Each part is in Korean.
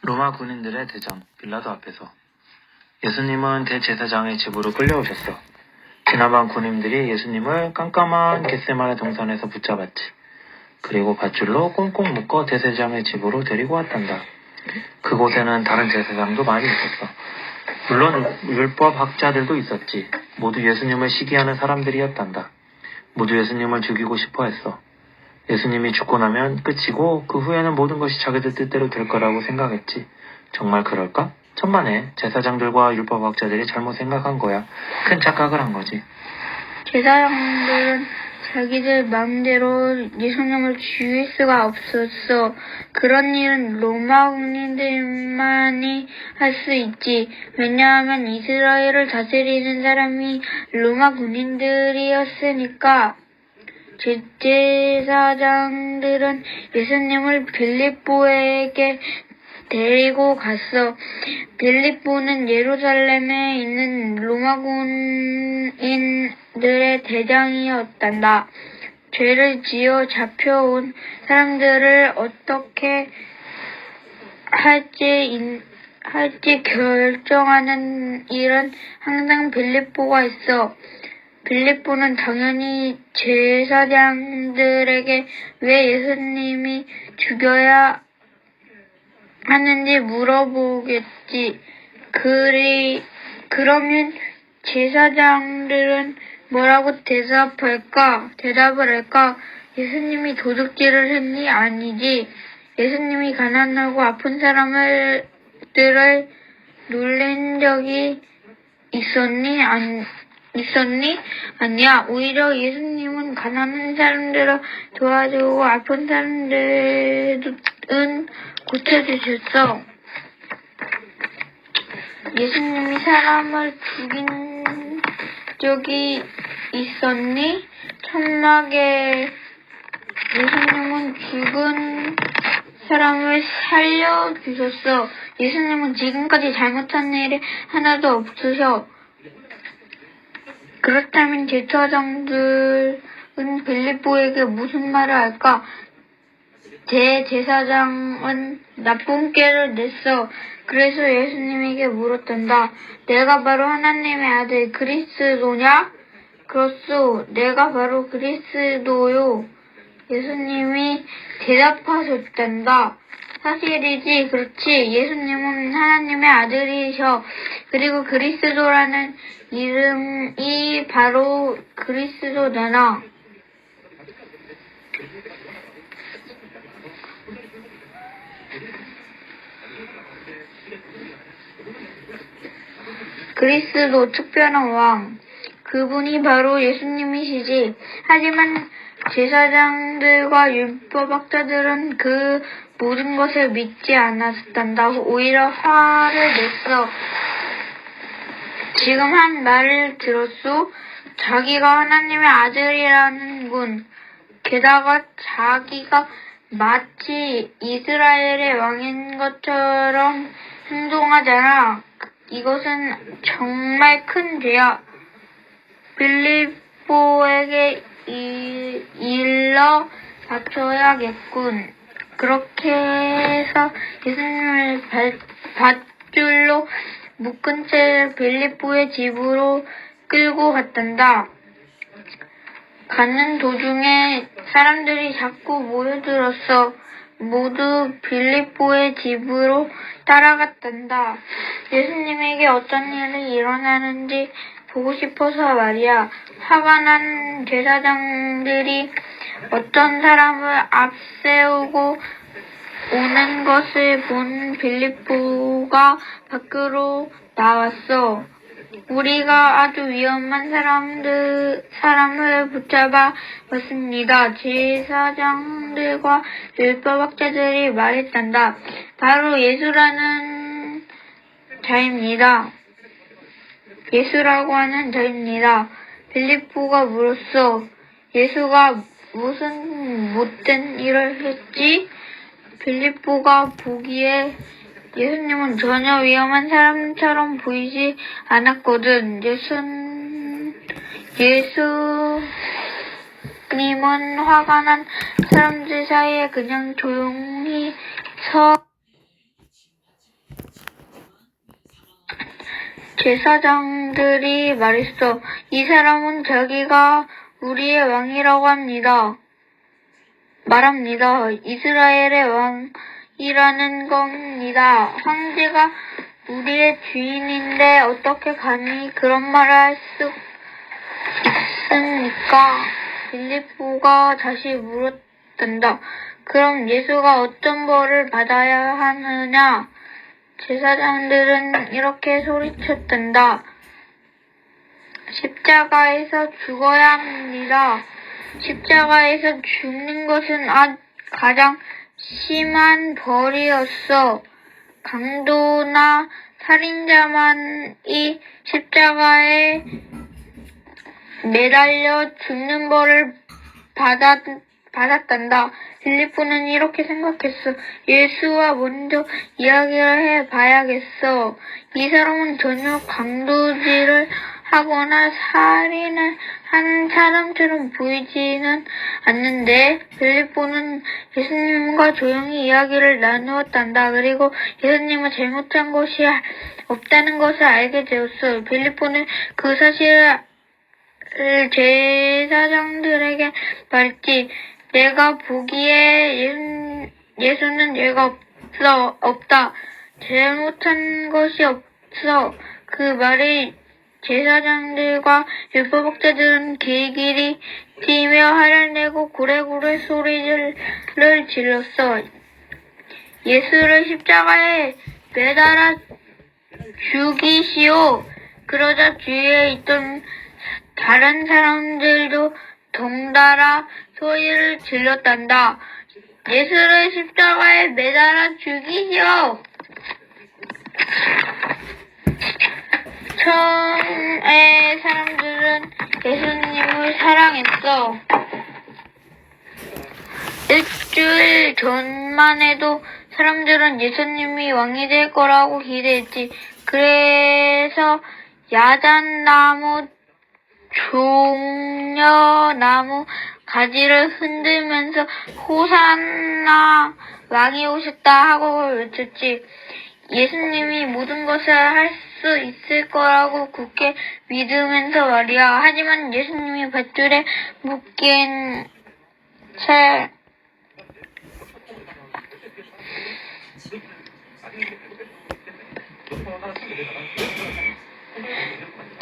로마 군인들의 대장 빌라도 앞에서 예수님은 대제사장의 집으로 끌려오셨어. 지나간 군인들이 예수님을 깜깜한 겟세마네 동산에서 붙잡았지. 그리고 밧줄로 꽁꽁 묶어 대제사장의 집으로 데리고 왔단다. 그곳에는 다른 제사장도 많이 있었어. 물론 율법 학자들도 있었지. 모두 예수님을 시기하는 사람들이었단다. 모두 예수님을 죽이고 싶어 했어. 예수님이 죽고 나면 끝이고 그 후에는 모든 것이 자기들 뜻대로 될 거라고 생각했지. 정말 그럴까? 천만에 제사장들과 율법학자들이 잘못 생각한 거야. 큰 착각을 한 거지. 제사장들은 자기들 마음대로 예수님을 죽일 수가 없었어. 그런 일은 로마 군인들만이 할 수 있지. 왜냐하면 이스라엘을 다스리는 사람이 로마 군인들이었으니까. 제사장들은 예수님을 빌립보에게 데리고 갔어. 빌립보는 예루살렘에 있는 로마 군인들의 대장이었단다. 죄를 지어 잡혀온 사람들을 어떻게 할지 결정하는 일은 항상 빌립보가 있어. 빌립보는 당연히 제사장들에게 왜 예수님이 죽여야 하는지 물어보겠지. 그러면 제사장들은 뭐라고 대답을 할까? 예수님이 도둑질을 했니? 아니지. 예수님이 가난하고 아픈 사람들을 놀린 적이 있었니? 아니야. 오히려 예수님은 가난한 사람들을 도와주고 아픈 사람들은 고쳐주셨어. 예수님이 사람을 죽인 적이 있었니? 천막에 예수님은 죽은 사람을 살려주셨어. 예수님은 지금까지 잘못한 일이 하나도 없으셔. 그렇다면 제사장들은 빌립보에게 무슨 말을 할까? 제사장은 나쁜 꾀를 냈어. 그래서 예수님에게 물었단다. 내가 바로 하나님의 아들 그리스도냐? 그렇소. 내가 바로 그리스도요. 예수님이 대답하셨단다. 사실이지. 그렇지. 예수님은 하나님의 아들이셔. 그리고 그리스도라는 이름이 바로 그리스도잖아. 그리스도, 특별한 왕. 그분이 바로 예수님이시지. 하지만 제사장들과 율법학자들은 그 모든 것을 믿지 않았단다. 오히려 화를 냈어. 지금 한 말을 들었소? 자기가 하나님의 아들이라는군. 게다가 자기가 마치 이스라엘의 왕인 것처럼 행동하잖아. 이것은 정말 큰 죄야. 빌립보에게 일러 바쳐야겠군. 그렇게 해서 예수님을 밧줄로 묶은 채 빌립보의 집으로 끌고 갔단다. 가는 도중에 사람들이 자꾸 모여들었어. 모두 빌립보의 집으로 따라갔단다. 예수님에게 어떤 일이 일어나는지 보고 싶어서 말이야. 화가 난 제사장들이 어떤 사람을 앞세우고 오는 것을 본 빌립보가 밖으로 나왔어. 우리가 아주 위험한 사람을 붙잡아 왔습니다. 제사장들과 율법학자들이 말했단다. 바로 예수라고 하는 자입니다. 빌립보가 물었어. 예수가 무슨 못된 일을 했지? 빌립보가 보기에 예수님은 전혀 위험한 사람처럼 보이지 않았거든. 예수님은 화가 난 사람들 사이에 그냥 조용히 서 제사장들이 말했어. 이 사람은 자기가 우리의 왕이라고 말합니다. 이스라엘의 왕이라는 겁니다. 황제가 우리의 주인인데 어떻게 감히 그런 말을 할 수 있습니까? 빌립보가 다시 물었단다. 그럼 예수가 어떤 벌을 받아야 하느냐? 제사장들은 이렇게 소리쳤단다. 십자가에서 죽어야 합니다. 십자가에서 죽는 것은 가장 심한 벌이었어. 강도나 살인자만이 십자가에 매달려 죽는 벌을 받았단다. 빌립보는 이렇게 생각했어. 예수와 먼저 이야기를 해봐야겠어. 이 사람은 전혀 강도질을 하거나 살인을 하는 사람처럼 보이지는 않는데. 빌립보는 예수님과 조용히 이야기를 나누었단다. 그리고 예수님은 잘못한 것이 없다는 것을 알게 되었어. 빌립보는 그 사실을 제사장들에게 말했지. 내가 보기에 예수는 죄가 없다. 잘못한 것이 없어. 그 말이 제사장들과 율법학자들은 길길이 뛰며 화를 내고 구레구레 소리를 질렀어. 예수를 십자가에 매달아 죽이시오. 그러자 주위에 있던 다른 사람들도 덩달아 소리를 질렀단다. 예수를 십자가에 매달아 죽이시오. 처음에 사람들은 예수님을 사랑했어. 일주일 전만 해도 사람들은 예수님이 왕이 될 거라고 기대했지. 그래서 야단나무, 종려나무 가지를 흔들면서 호산나 왕이 오셨다 하고 외쳤지. 예수님이 모든 것을 할 수 있을 거라고 굳게 믿으면서 말이야. 하지만 예수님이 밧줄에 묶인 채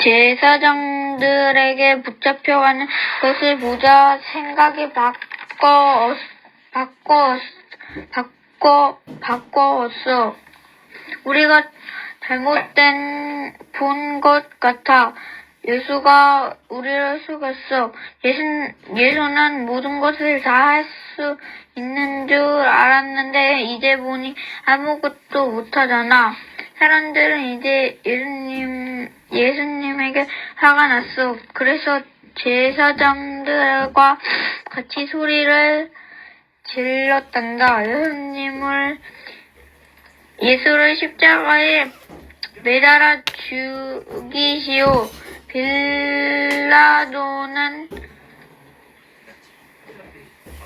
제사장들에게 붙잡혀가는 것을 보자 생각이 바꿔왔어. 우리가 잘못된 본 것 같아. 예수가 우리를 속였어. 예수는 모든 것을 다 할 수 있는 줄 알았는데 이제 보니 아무것도 못하잖아. 사람들은 이제 예수님에게 화가 났어. 그래서 제사장들과 같이 소리를 질렀단다. 예수를 십자가에 매달아 죽이시오. 빌라도는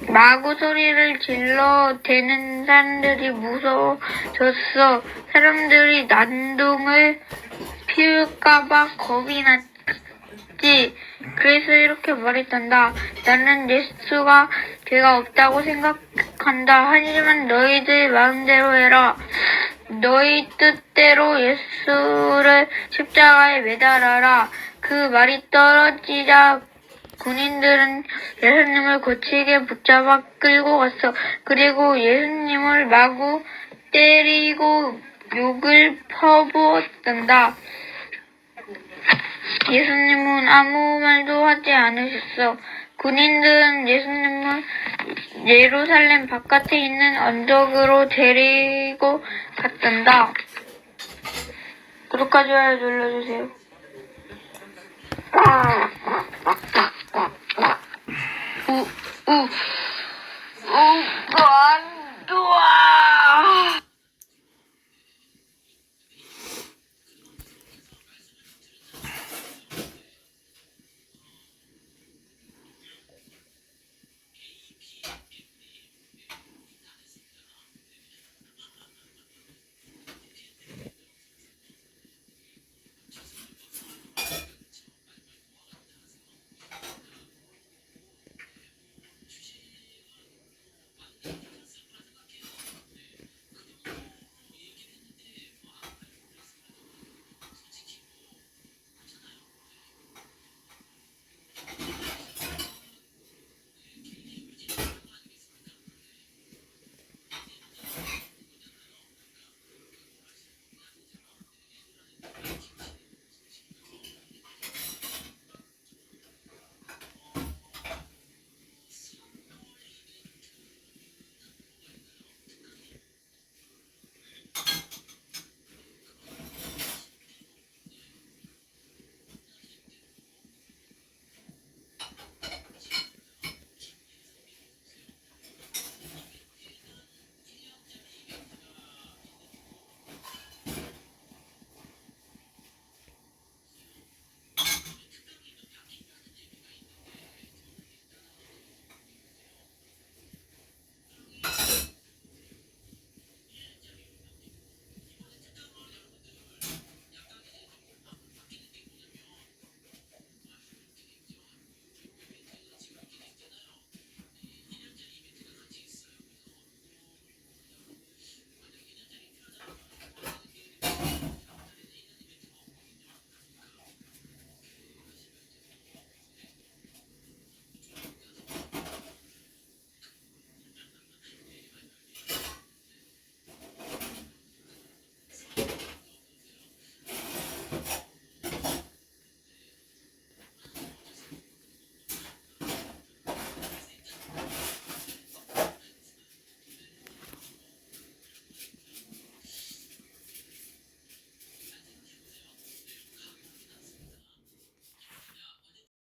마구 소리를 질러 대는 사람들이 무서워졌어. 사람들이 난동을 피울까봐 겁이 났지. 그래서 이렇게 말했단다. 나는 예수가 죄가 없다고 생각한다. 하지만 너희들 마음대로 해라. 너희 뜻대로 예수를 십자가에 매달아라. 그 말이 떨어지자 군인들은 예수님을 거칠게 붙잡아 끌고 갔어. 그리고 예수님을 마구 때리고 욕을 퍼부었단다. 예수님은 아무 말도 하지 않으셨어. 군인들은 예수님을 예루살렘 바깥에 있는 언덕으로 데리고 갔단다. 구독과 좋아요 눌러주세요.